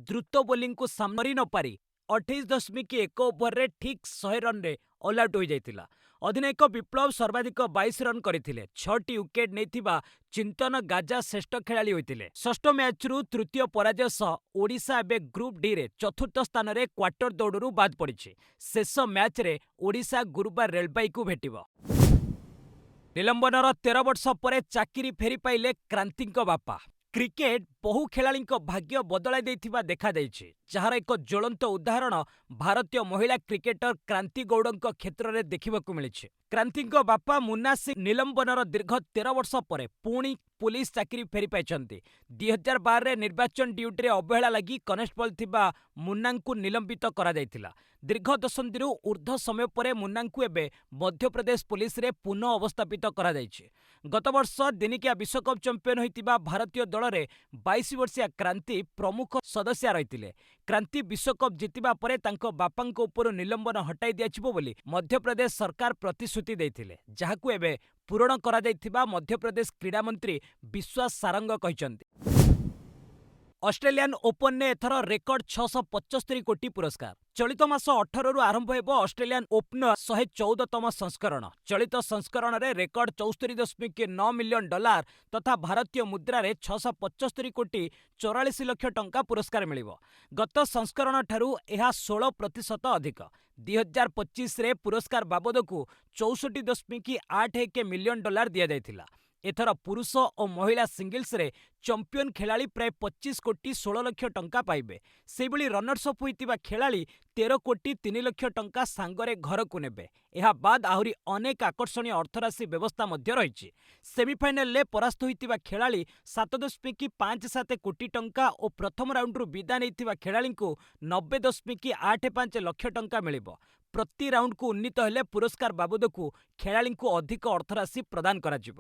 ଦ୍ରୁତ ବୋଲିଂକୁ ସାମରି ନ ପାରି 28.1 ଓଭରରେ ଠିକ୍ 100 ରନ୍ରେ ଅଲ୍ ଆଉଟ୍ ହୋଇଯାଇଥିଲା। ଅଧିନାୟକ ବିପ୍ଳବ ସର୍ବାଧିକ 22 ରନ୍ କରିଥିଲେ। 6ଟି ୱିକେଟ୍ ନେଇଥିବା ଚିନ୍ତନ ଗାଜା ଶ୍ରେଷ୍ଠ ଖେଳାଳି ହୋଇଥିଲେ। ଷଷ୍ଠ ମ୍ୟାଚ୍ରୁ ତୃତୀୟ ପରାଜୟ ସହ ଓଡ଼ିଶା ଏବେ ଗ୍ରୁପ୍ ଡିରେ ଚତୁର୍ଥ ସ୍ଥାନରେ କ୍ୱାର୍ଟର ଦୌଡ଼ରୁ ବାଦ୍ ପଡ଼ିଛି। ଶେଷ ମ୍ୟାଚ୍ରେ ଓଡ଼ିଶା ଗୁରୁବାର ରେଳବାଇକୁ ଭେଟିବ। ନିଲମ୍ବନର 13 ବର୍ଷ ପରେ ଚାକିରି ଫେରି ପାଇଲେ କ୍ରାନ୍ତିଙ୍କ ବାପା। କ୍ରିକେଟ୍ ବହୁ ଖେଳାଳିଙ୍କ ଭାଗ୍ୟ ବଦଳାଇ ଦେଇଥିବା ଦେଖାଯାଇଛି, ଯାହାର ଏକ ଜ୍ୱଳନ୍ତ ଉଦାହରଣ ଭାରତୀୟ ମହିଳା କ୍ରିକେଟର କ୍ରାନ୍ତି ଗୌଡ଼ଙ୍କ କ୍ଷେତ୍ରରେ ଦେଖିବାକୁ ମିଳିଛି। କ୍ରାନ୍ତିଙ୍କ ବାପା ମୁନ୍ନା ସିଂ ନିଲମ୍ବନର ଦୀର୍ଘ 13 ବର୍ଷ ପରେ ପୁଣି ପୁଲିସ ଚାକିରି ଫେରି ପାଇଛନ୍ତି। 2012ରେ ନିର୍ବାଚନ ଡ୍ୟୁଟିରେ ଅବହେଳା ଲାଗି କନେଷ୍ଟବଳ ଥିବା ମୁନ୍ନାଙ୍କୁ ନିଲମ୍ବିତ କରାଯାଇଥିଲା। ଦୀର୍ଘ ଦଶନ୍ଧିରୁ ଉର୍ଦ୍ଧ୍ୱ ସମୟ ପରେ ମୁନ୍ନାଙ୍କୁ ଏବେ ମଧ୍ୟପ୍ରଦେଶ ପୁଲିସରେ ପୁନଃ ଅବସ୍ଥାପିତ କରାଯାଇଛି। ଗତବର୍ଷ ଦିନିକିଆ ବିଶ୍ୱକପ୍ ଚମ୍ପିୟନ ହୋଇଥିବା ଭାରତୀୟ ଦଳରେ 22 ବର୍ଷିଆ କ୍ରାନ୍ତି ପ୍ରମୁଖ ସଦସ୍ୟା ରହିଥିଲେ। କ୍ରାନ୍ତି ବିଶ୍ୱକପ୍ ଜିତିବା ପରେ ତାଙ୍କ ବାପାଙ୍କ ଉପରୁ ନିଲମ୍ବନ ହଟାଇ ଦିଆଯିବ ବୋଲି ମଧ୍ୟପ୍ରଦେଶ ସରକାର ପ୍ରତିଶ୍ରୁତି ଦେଇଥିଲେ, ଯାହାକୁ ଏବେ ପୂରଣ କରାଯାଇଥିବା ମଧ୍ୟପ୍ରଦେଶ କ୍ରୀଡ଼ାମନ୍ତ୍ରୀ ବିଶ୍ୱାସ ସାରଙ୍ଗ କହିଛନ୍ତି। ଅଷ୍ଟ୍ରେଲିଆନ୍ ଓପନରେ ଏଥର ରେକର୍ଡ 675 କୋଟି ପୁରସ୍କାର। ଚଳିତ ମାସ 18ରୁ ଆରମ୍ଭ ହେବ ଅଷ୍ଟ୍ରେଲିଆନ୍ ଓପନର 114ତମ ସଂସ୍କରଣ। ଚଳିତ ସଂସ୍କରଣରେ ରେକର୍ଡ 74.9 ମିଲିୟନ ଡଲାର ତଥା ଭାରତୀୟ ମୁଦ୍ରାରେ 675 କୋଟି 44 ଲକ୍ଷ ଟଙ୍କା ପୁରସ୍କାର ମିଳିବ। ଗତ ସଂସ୍କରଣଠାରୁ ଏହା 16% ଅଧିକ। 2025ରେ ପୁରସ୍କାର ବାବଦକୁ 64.81 ମିଲିୟନ ଡଲାର ଦିଆଯାଇଥିଲା। ଏଥର ପୁରୁଷ ଓ ମହିଳା ସିଙ୍ଗଲ୍ସରେ ଚମ୍ପିୟନ ଖେଳାଳି ପ୍ରାୟ 25 କୋଟି 16 ଲକ୍ଷ ଟଙ୍କା ପାଇବେ। ସେହିଭଳି ରନର୍ସ ଅପ୍ ହୋଇଥିବା ଖେଳାଳି 13 କୋଟି 3 ଲକ୍ଷ ଟଙ୍କା ସାଙ୍ଗରେ ଘରକୁ ନେବେ। ଏହା ବାଦ୍ ଆହୁରି ଅନେକ ଆକର୍ଷଣୀୟ ଅର୍ଥରାଶି ବ୍ୟବସ୍ଥା ମଧ୍ୟ ରହିଛି। ସେମିଫାଇନାଲରେ ପରାସ୍ତ ହୋଇଥିବା ଖେଳାଳି 7.57 କୋଟି ଟଙ୍କା ଓ ପ୍ରଥମ ରାଉଣ୍ଡରୁ ବିଦାୟ ନେଇଥିବା ଖେଳାଳିଙ୍କୁ 90.85 ଲକ୍ଷ ଟଙ୍କା ମିଳିବ। ପ୍ରତି ରାଉଣ୍ଡକୁ ଉନ୍ନୀତ ହେଲେ ପୁରସ୍କାର ବାବଦକୁ ଖେଳାଳିଙ୍କୁ ଅଧିକ ଅର୍ଥରାଶି ପ୍ରଦାନ କରାଯିବ।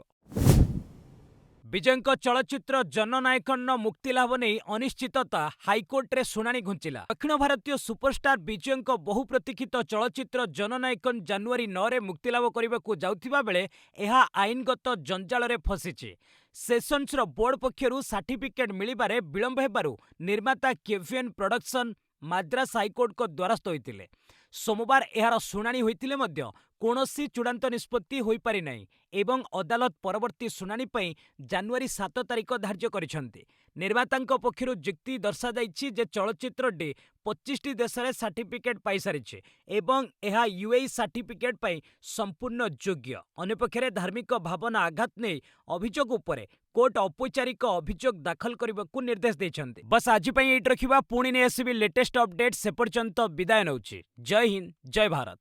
ବିଜୟଙ୍କ ଚଳଚ୍ଚିତ୍ର ଜନନାୟକନ୍ର ମୁକ୍ତିଲାଭ ନେଇ ଅନିଶ୍ଚିତତା, ହାଇକୋର୍ଟରେ ଶୁଣାଣି ଘୁଞ୍ଚିଲା। ଦକ୍ଷିଣ ଭାରତୀୟ ସୁପରଷ୍ଟାର ବିଜୟଙ୍କ ବହୁ ପ୍ରତୀକ୍ଷିତ ଚଳଚ୍ଚିତ୍ର ଜନନାୟକନ୍ ଜାନୁଆରୀ 9ରେ ମୁକ୍ତିଲାଭ କରିବାକୁ ଯାଉଥିବା ବେଳେ ଏହା ଆଇନଗତ ଜଞ୍ଜାଳରେ ଫସିଛି। ସେସନ୍ସର ବୋର୍ଡ ପକ୍ଷରୁ ସାର୍ଟିଫିକେଟ୍ ମିଳିବାରେ ବିଳମ୍ବ ହେବାରୁ ନିର୍ମାତା କେଭିଏନ୍ ପ୍ରଡକ୍ସନ୍ ମାଦ୍ରାସ ହାଇକୋର୍ଟଙ୍କ ଦ୍ୱାରସ୍ଥ ହୋଇଥିଲେ। ସୋମବାର ଏହାର ଶୁଣାଣି ହୋଇଥିଲେ ମଧ୍ୟ କୌଣସି ଚୂଡ଼ାନ୍ତ ନିଷ୍ପତ୍ତି ହୋଇପାରିନାହିଁ ଏବଂ ଅଦାଲତ ପରବର୍ତ୍ତୀ ଶୁଣାଣି ପାଇଁ ଜାନୁଆରୀ 7 ତାରିଖ ଧାର୍ଯ୍ୟ କରିଛନ୍ତି। ନିର୍ମାତାଙ୍କ ପକ୍ଷରୁ ଯୁକ୍ତି ଦର୍ଶାଯାଇଛି ଯେ ଚଳଚ୍ଚିତ୍ରଟି 25ଟି ଦେଶରେ ସାର୍ଟିଫିକେଟ୍ ପାଇସାରିଛି ଏବଂ ଏହା ୟୁଏଇ ସାର୍ଟିଫିକେଟ୍ ପାଇଁ ସମ୍ପୂର୍ଣ୍ଣ ଯୋଗ୍ୟ। ଅନ୍ୟପକ୍ଷରେ ଧାର୍ମିକ ଭାବନା ଆଘାତ ନେଇ ଅଭିଯୋଗ ଉପରେ କୋର୍ଟ ଔପଚାରିକ ଅଭିଯୋଗ ଦାଖଲ କରିବାକୁ ନିର୍ଦ୍ଦେଶ ଦେଇଛନ୍ତି। ବସ୍ ଆଜି ପାଇଁ ଏଇଠି ରଖିବା, ପୁଣି ନେଇ ଆସିବି ଲେଟେଷ୍ଟ ଅପଡେଟ୍। ସେ ପର୍ଯ୍ୟନ୍ତ ବିଦାୟ ନେଉଛି। ଜୟ ହିନ୍ଦ, ଜୟ ଭାରତ।